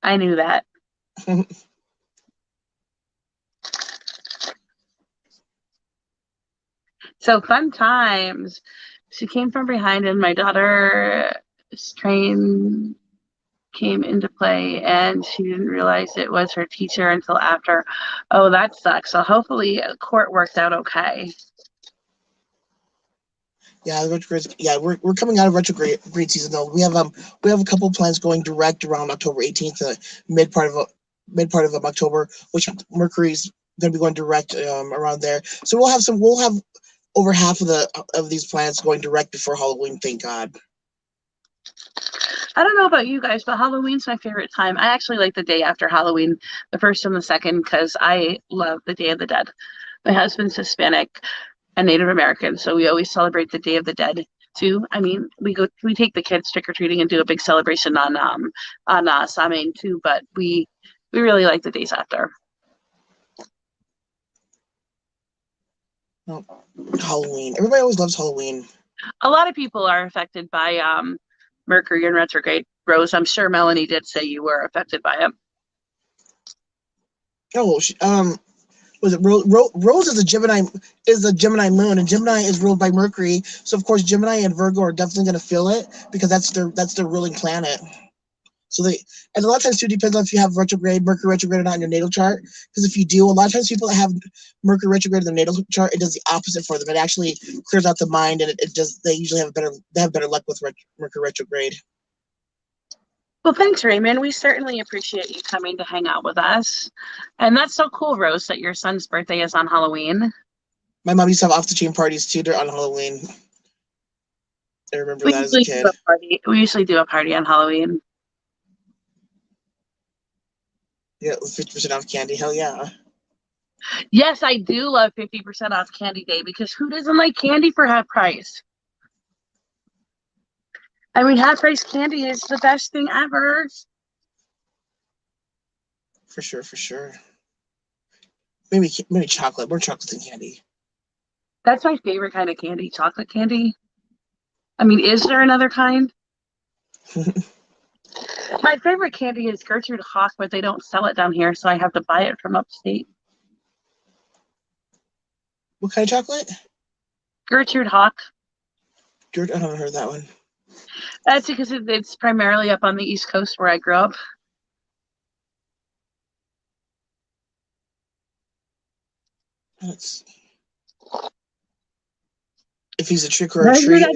I knew that. So fun times. She came from behind and my daughter strained came into play, and she didn't realize it was her teacher until after. Oh, that sucks. So hopefully court worked out okay. Yeah, the retrograde. Yeah, we're coming out of retrograde season though. We have a couple of plans going direct around October 18th to mid part of October, which Mercury's going to be going direct around there. So we'll have over half of these plans going direct before Halloween. Thank God. I don't know about you guys, but Halloween's my favorite time. I actually like the day after Halloween, the first and the second, because I love the Day of the Dead. My husband's Hispanic and Native American, so we always celebrate the Day of the Dead too. I mean, we take the kids trick or treating and do a big celebration on Samhain too, but we really like the days after. Oh, Halloween. Everybody always loves Halloween. A lot of people are affected by Mercury in retrograde. Rose, I'm sure Melanie did say you were affected by it. Oh, was it Rose is a Gemini moon, and Gemini is ruled by Mercury. So of course Gemini and Virgo are definitely going to feel it because that's their ruling planet. So and a lot of times too depends on if you have Mercury retrograde or not in your natal chart. Because if you do, a lot of times people that have Mercury retrograde in their natal chart, it does the opposite for them. It actually clears out the mind, and they usually have better luck with Mercury retrograde. Well, thanks, Raymond. We certainly appreciate you coming to hang out with us. And that's so cool, Rose, that your son's birthday is on Halloween. My mom used to have off-the-chain parties too on Halloween. I remember that as a kid. We usually do a party on Halloween. Yeah, 50% off candy. Hell yeah. Yes, I do love 50% off candy day because who doesn't like candy for half price? I mean, half price candy is the best thing ever. For sure. Maybe chocolate. More chocolate than candy. That's my favorite kind of candy, chocolate candy. I mean, is there another kind? My favorite candy is Gertrude Hawk, but they don't sell it down here, so I have to buy it from upstate. What kind of chocolate? Gertrude Hawk. I haven't heard that one. That's because it's primarily up on the East Coast where I grew up. Let's see. If he's a trick or a treat.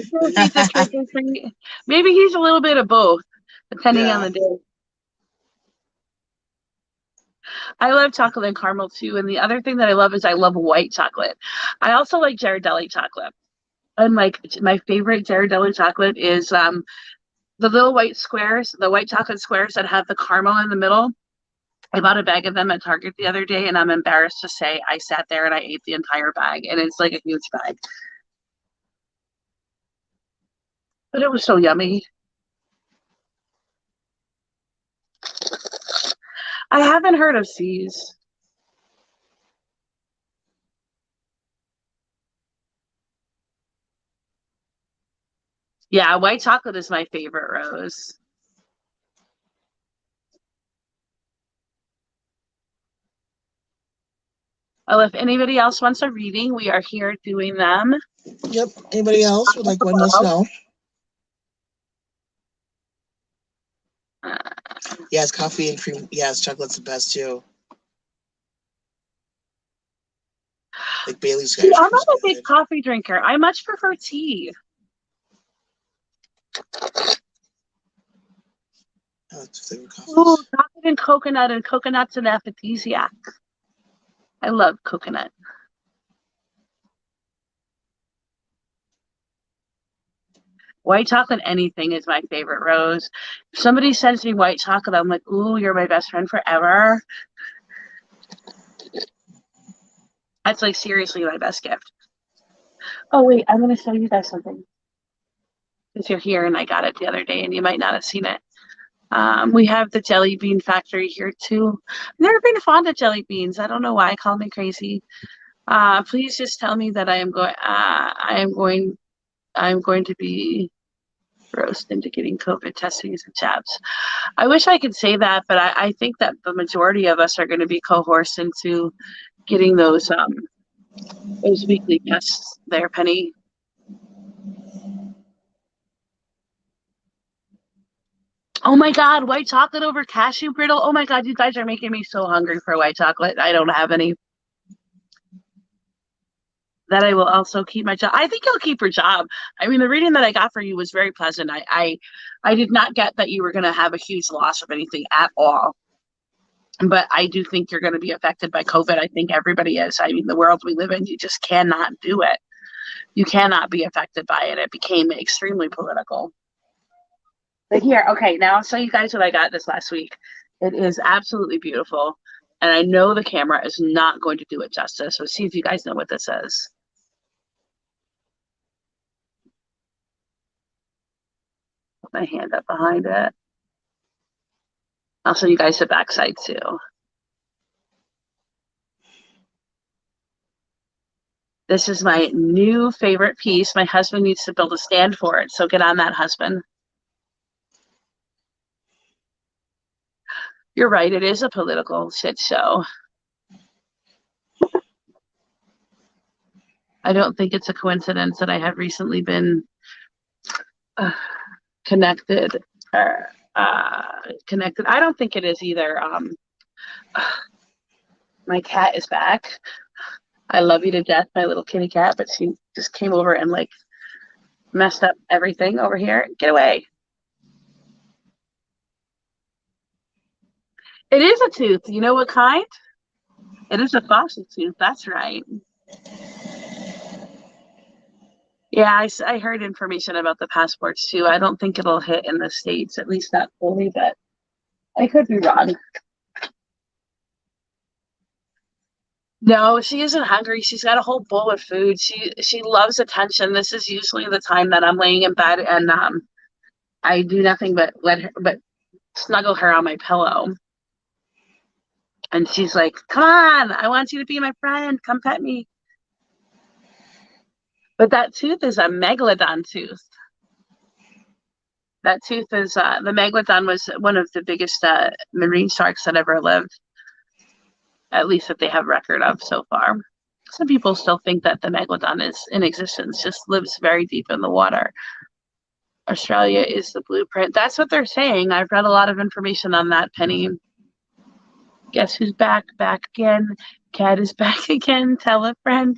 Maybe he's a little bit of both, depending on the day. I love chocolate and caramel too. And the other thing that I love is I love white chocolate. I also like Ghirardelli chocolate. And like my favorite Ghirardelli chocolate is the little white squares, the white chocolate squares that have the caramel in the middle. I bought a bag of them at Target the other day, and I'm embarrassed to say I sat there and I ate the entire bag, and it's like a huge bag. But it was so yummy. I haven't heard of C's. Yeah, white chocolate is my favorite, Rose. Well, if anybody else wants a reading, we are here doing them. Yep. Anybody else would like one? Let us know. Yes, coffee and cream. Yes, chocolate's the best too. Like Bailey's. See, I'm not a big coffee drinker. I much prefer tea. Ooh, chocolate and coconut's an aphrodisiac. I love coconut. White chocolate, anything is my favorite, Rose. If somebody sends me white chocolate, I'm like, ooh, you're my best friend forever. That's like seriously my best gift. Oh, wait, I'm going to show you guys something. Because you're here and I got it the other day and you might not have seen it. We have the jelly bean factory here too. I've never been fond of jelly beans. I don't know why. Call me crazy. Please just tell me that I am going to be grossed into getting COVID testings and jabs. I wish I could say that, but I think that the majority of us are going to be coerced into getting those weekly tests there, Penny. Oh my God, white chocolate over cashew brittle. Oh my God, you guys are making me so hungry for white chocolate. I don't have any. That I will also keep my job. I think you'll keep your job. I mean, the reading that I got for you was very pleasant. I did not get that you were going to have a huge loss of anything at all. But I do think you're going to be affected by COVID. I think everybody is. I mean, the world we live in, you just cannot do it. You cannot be affected by it. It became extremely political. But here, okay, now I'll show you guys what I got this last week. It is absolutely beautiful. And I know the camera is not going to do it justice. So see if you guys know what this is. Put my hand up behind it. I'll show you guys the backside too. This is my new favorite piece. My husband needs to build a stand for it. So get on that, husband. You're right. It is a political shit show. I don't think it's a coincidence that I have recently been connected. Connected. I don't think it is either. My cat is back. I love you to death, my little kitty cat, but she just came over and like messed up everything over here. Get away. It is a tooth. You know what kind? It is a fossil tooth. That's right. Yeah, I heard information about the passports too. I don't think it'll hit in the States, at least not fully, but I could be wrong. No, she isn't hungry. She's got a whole bowl of food. She loves attention. This is usually the time that I'm laying in bed and I do nothing but snuggle her on my pillow. And she's like, "Come on, I want you to be my friend. Come pet me." But that tooth is a Megalodon tooth. That tooth is the Megalodon was one of the biggest marine sharks that ever lived, at least that they have record of so far. Some people still think that the Megalodon is in existence, just lives very deep in the water. Australia is the blueprint. That's what they're saying. I've read a lot of information on that, Penny. Guess who's back? Back again. Cat is back again. Tell a friend.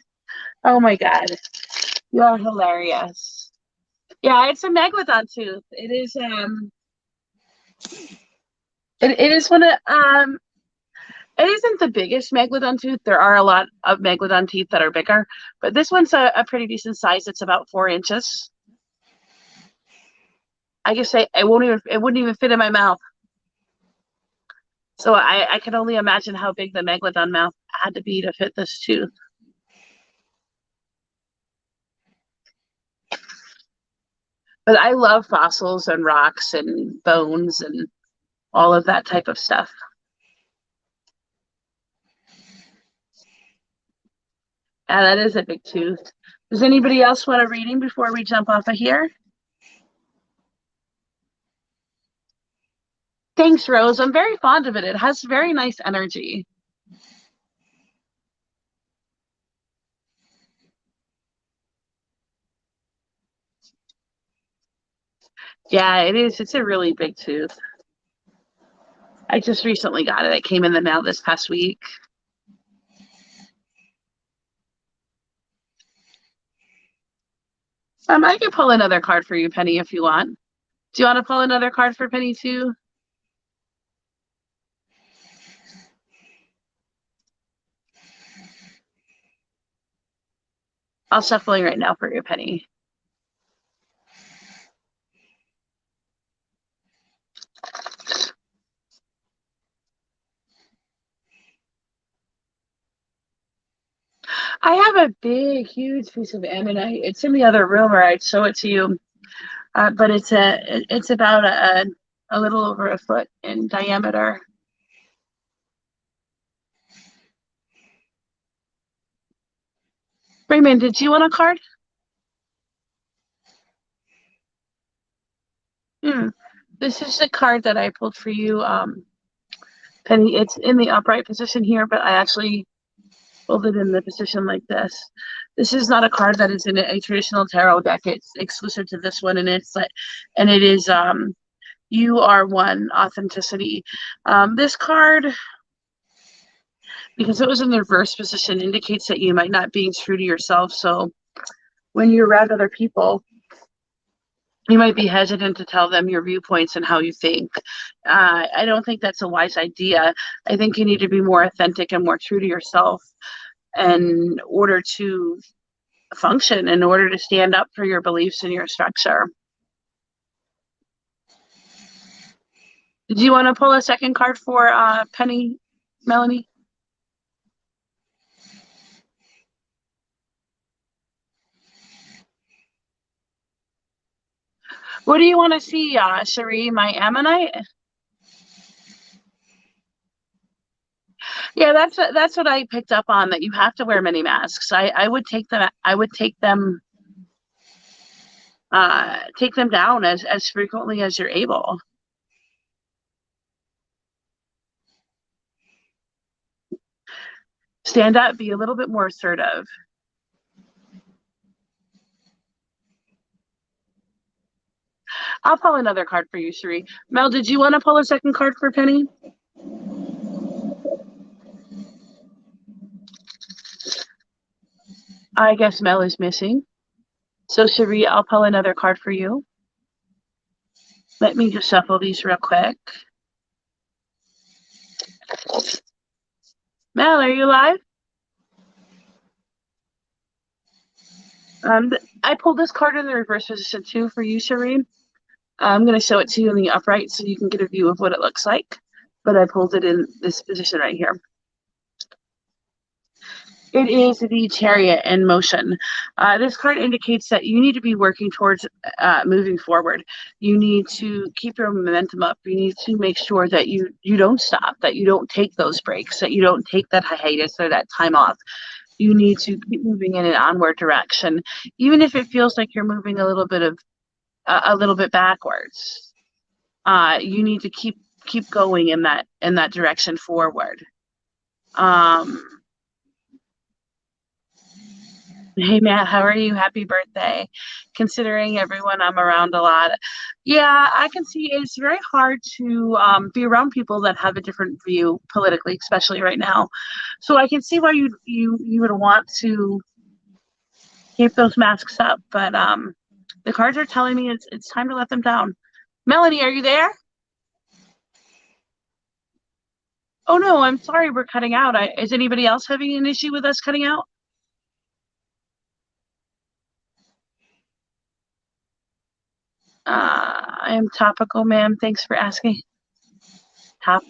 Oh my God. You are hilarious. Yeah, it's a Megalodon tooth. It is it is one of it isn't the biggest Megalodon tooth. There are a lot of Megalodon teeth that are bigger, but this one's a pretty decent size. It's about 4 inches. I guess it wouldn't even fit in my mouth. So I can only imagine how big the Megalodon mouth had to be to fit this tooth. But I love fossils and rocks and bones and all of that type of stuff. Yeah, that is a big tooth. Does anybody else want a reading before we jump off of here? Thanks, Rose. I'm very fond of it. It has very nice energy. Yeah, it is. It's a really big tooth. I just recently got it. It came in the mail this past week. I can pull another card for you, Penny, if you want. Do you want to pull another card for Penny too? I'll shuffling right now for you, Penny. I have a big, huge piece of ammonite. It's in the other room, or I'd show it to you. But it's about a little over a foot in diameter. Raymond, did you want a card? This is the card that I pulled for you, Penny. It's in the upright position here, but I actually pulled it in the position like this. This is not a card that is in a traditional tarot deck. It's exclusive to this one, and it is You are one. Authenticity. This card, because it was in the reverse position, indicates that you might not be true to yourself. So when you're around other people, you might be hesitant to tell them your viewpoints and how you think. I don't think that's a wise idea. I think you need to be more authentic and more true to yourself in order to function, in order to stand up for your beliefs and your structure. Do you want to pull a second card for Penny, Melanie? What do you want to see, Cherie? My Ammonite? Yeah, that's what I picked up on, that you have to wear many masks. I would take them. I would take them down as frequently as you're able. Stand up. Be a little bit more assertive. I'll pull another card for you, Cherie. Mel, did you want to pull a second card for Penny? I guess Mel is missing. So, Cherie, I'll pull another card for you. Let me just shuffle these real quick. Mel, are you live? I pulled this card in the reverse position too for you, Cherie. I'm going to show it to you in the upright so you can get a view of what it looks like. But I pulled it in this position right here. It is the Chariot in motion. This card indicates that you need to be working towards moving forward. You need to keep your momentum up. You need to make sure that you don't stop, that you don't take those breaks, that you don't take that hiatus or that time off. You need to keep moving in an onward direction, even if it feels like you're moving a little bit backwards. You need to keep going in that direction forward. Hey Matt, how are you? Happy birthday. Considering everyone I'm around a lot. Yeah, I can see it's very hard to be around people that have a different view politically, especially right now. So I can see why you would want to keep those masks up, but the cards are telling me it's time to let them down. Melanie, are you there? Oh no, I'm sorry, we're cutting out. Is anybody else having an issue with us cutting out? I am topical, ma'am. Thanks for asking. Top,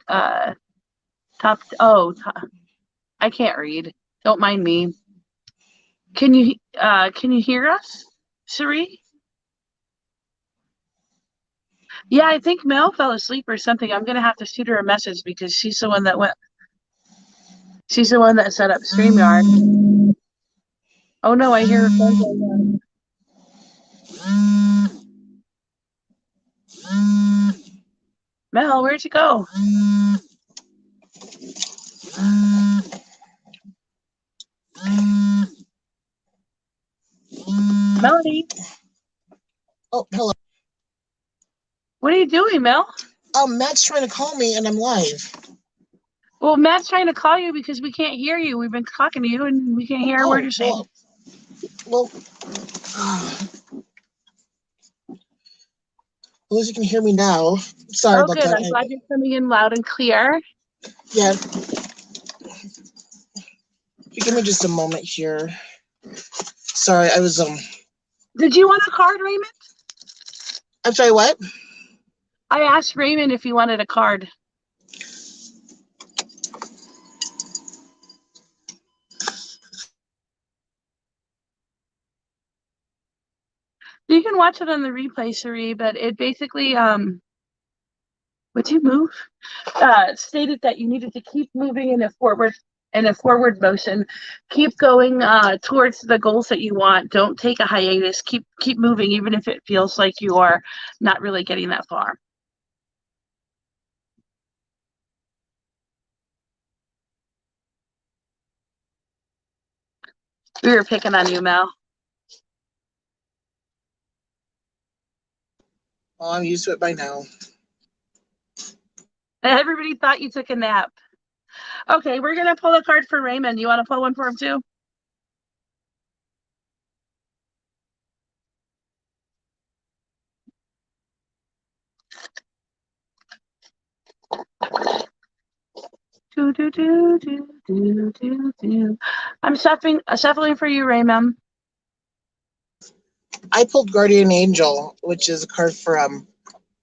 I can't read. Don't mind me. Can you hear us, Cherie? Yeah, I think Mel fell asleep or something. I'm gonna have to shoot her a message because she's the one that set up StreamYard. Oh no, I hear her phone going on. Mel, where'd you go? Melody. Oh, hello. What are you doing, Mel? Matt's trying to call me and I'm live. Well, Matt's trying to call you because we can't hear you. We've been talking to you and we can't hear a word you're saying. Well, at least you can hear me now. Sorry about good. that. I'm glad you're coming in loud and clear. Yeah. Give me just a moment here. Sorry, I was Did you want a card, Raymond? I'm sorry, what? I asked Raymond if he wanted a card. You can watch it on the replay, Cherie, but it basically would you move? Stated that you needed to keep moving in a forward motion. Keep going towards the goals that you want. Don't take a hiatus. Keep moving, even if it feels like you are not really getting that far. We were picking on you, Mel. Well, I'm used to it by now. Everybody thought you took a nap. Okay, we're gonna pull a card for Raymond. You want to pull one for him too? Do do do do do do do. I'm shuffling for you, Raymond. I pulled Guardian Angel, which is a card for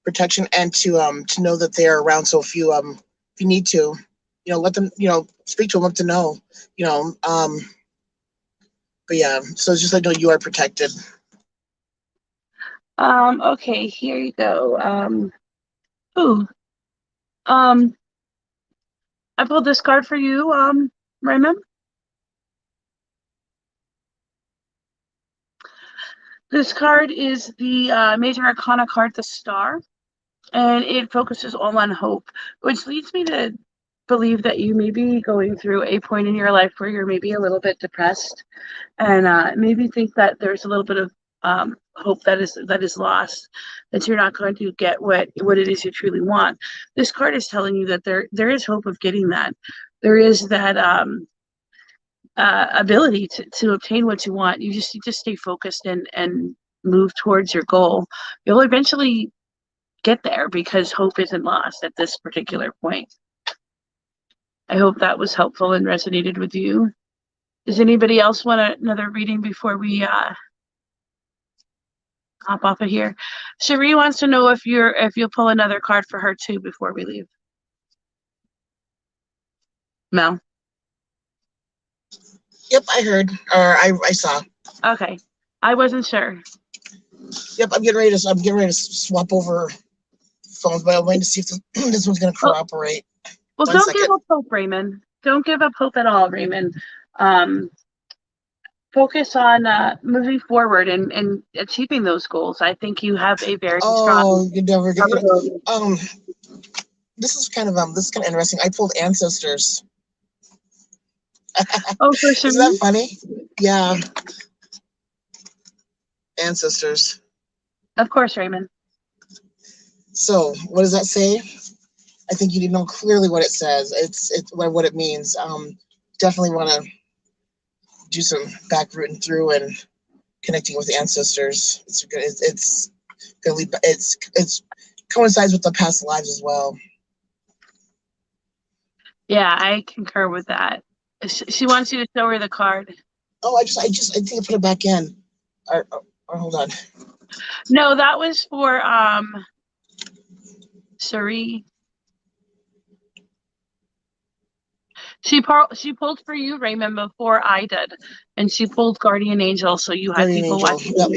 protection and to know that they are around. So if you need to, let them, speak to them, let them know, but yeah, so it's just like, no, you are protected. Okay, here you go. Ooh. I pulled this card for you, Raymond. This card is the Major Arcana card, the Star, and it focuses all on hope, which leads me to believe that you may be going through a point in your life where you're maybe a little bit depressed, and maybe think that there's a little bit of hope that is lost, that you're not going to get what it is you truly want. This card is telling you that there is hope of getting that. There is that ability to obtain what you want. You just stay focused and move towards your goal. You'll eventually get there because hope isn't lost at this particular point. I hope that was helpful and resonated with you. Does anybody else want another reading before we hop off of here? Cherie wants to know if you'll pull another card for her too before we leave. Mel. Yep, I heard, or I saw. Okay, I wasn't sure. Yep, I'm getting ready to swap over phones, but I'm waiting to see if this one's going to cooperate. Well, don't give up hope, Raymond. Don't give up hope at all, Raymond. Focus on moving forward and achieving those goals. I think you have a very strong. You never get this is kind of interesting. I pulled Ancestors. Oh, for sure. Isn't that funny? Yeah. Ancestors. Of course, Raymond. So, what does that say? I think you need to know clearly what it says. It's what it means. Definitely want to do some back rooting through and connecting with ancestors. It's good. It's coincides with the past lives as well. Yeah, I concur with that. She wants you to show her the card. Oh, I think I put it back in. Or hold on. No, that was for Cherie. She pulled for you, Raymond, before I did, and she pulled Guardian Angel, so you had people watching. Yep.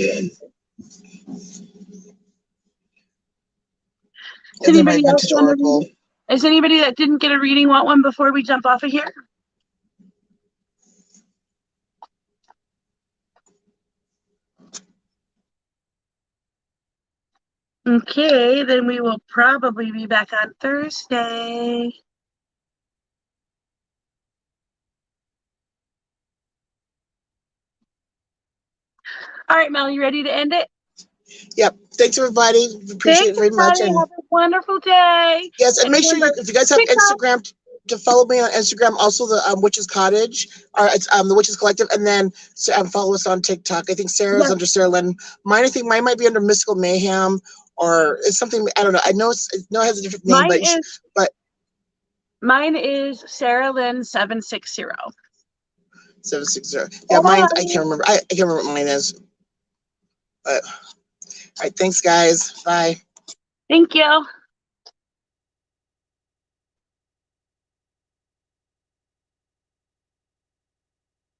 Is anybody that didn't get a reading want one before we jump off of here? Okay, then we will probably be back on Thursday. All right, Mel, you ready to end it? Yep. Thanks, everybody. Appreciate it very much. And have a wonderful day. Yes, and make sure if you guys have Instagram, to follow me on Instagram. Also, the Witches Cottage, or it's the Witches Collective, and then follow us on TikTok. I think Sarah's under Sarah Lynn. Mine might be under Mystical Mayhem, or it's something, I don't know. I know it has a different name, but mine is Sarah Lynn 760. 760. Yeah, mine. I can't remember. I can't remember what mine is. But all right, thanks, guys. Bye. Thank you.